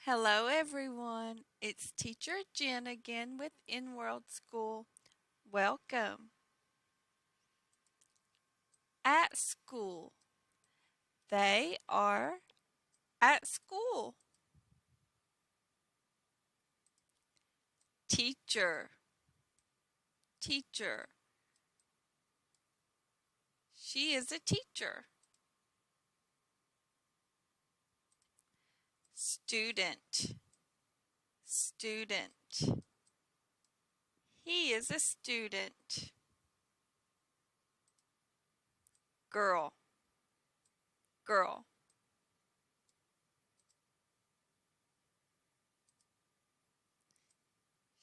Hello everyone, it's Teacher Jen again with InWorld School. Welcome. At school. They are at school. Teacher. Teacher. She is a teacher. Student. Student. He is a student. Girl. Girl.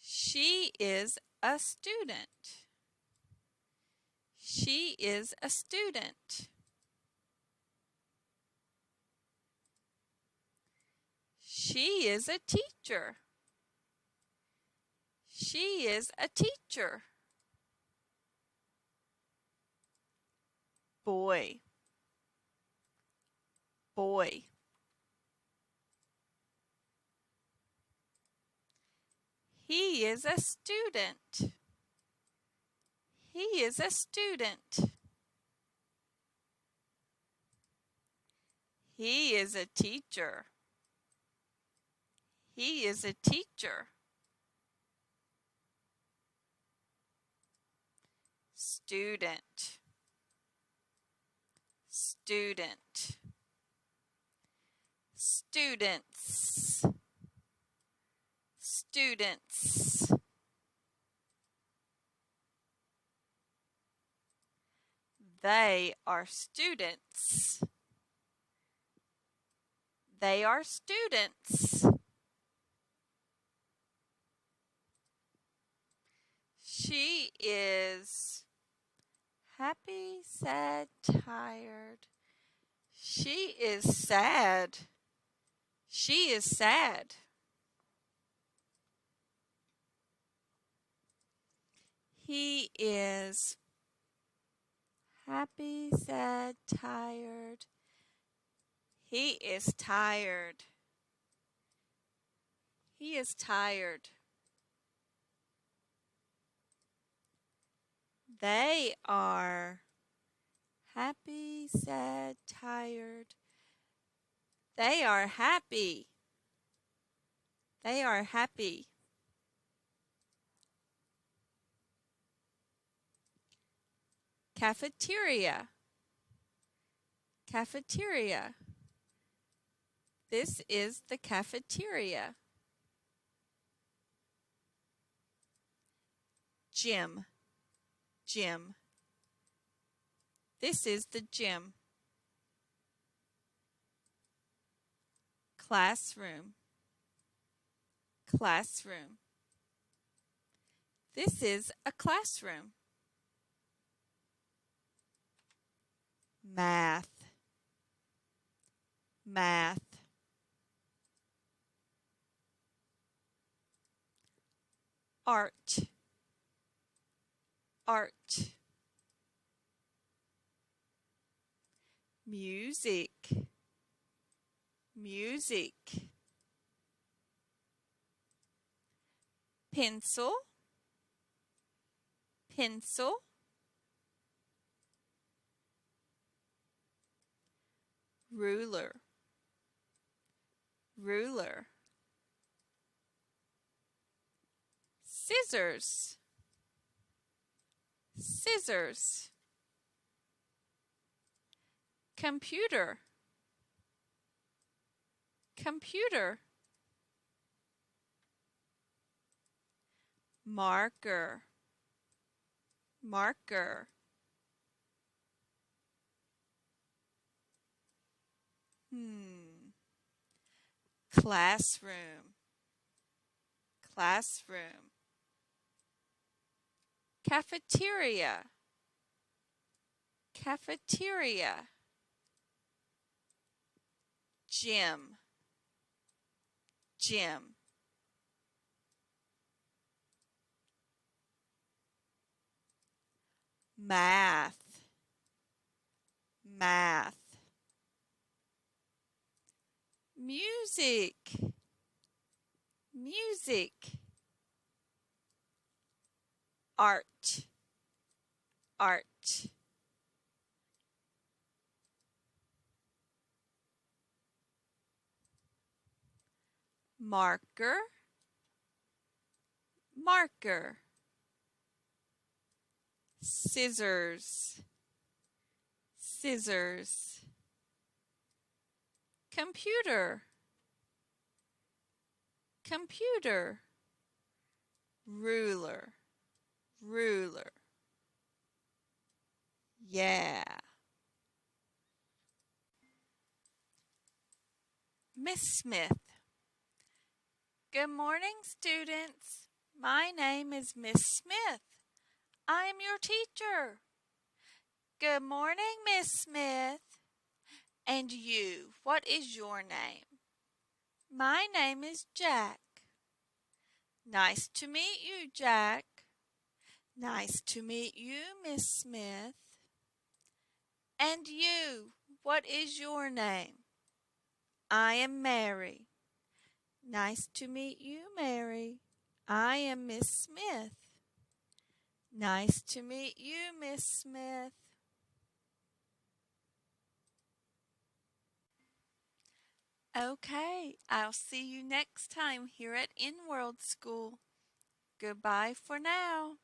She is a student. She is a student. She is a teacher. She is a teacher. Boy. Boy. He is a student. He is a student. He is a teacher. He is a teacher. Student. Student. Students. Students. They are students. They are students. She is happy, sad, tired. She is sad. She is sad. He is happy, sad, tired. He is tired. He is tired. They are happy, sad, tired. They are happy. They are happy. Cafeteria. Cafeteria. This is the cafeteria. Gym. Gym. This is the gym. Classroom. Classroom. This is a classroom. Math. Math. Art. Art. Music. Music. Pencil. Pencil. Ruler. Ruler. Scissors. Scissors. Computer. Computer. Marker. Marker. Classroom. Classroom. Cafeteria. Cafeteria. Gym. Gym. Math. Math. Music. music, art, art. Marker, marker. Scissors, scissors. Computer, computer. Ruler, ruler. Yeah. Miss Smith. Good morning, students. My name is Miss Smith. I am your teacher. Good morning, Miss Smith. And you, what is your name? My name is Jack. Nice to meet you, Jack. Nice to meet you, Miss Smith. And you, what is your name? I am Mary. Nice to meet you, Mary. I am Miss Smith. Nice to meet you, Miss Smith. Okay, I'll see you next time here at InWorld School. Goodbye for now.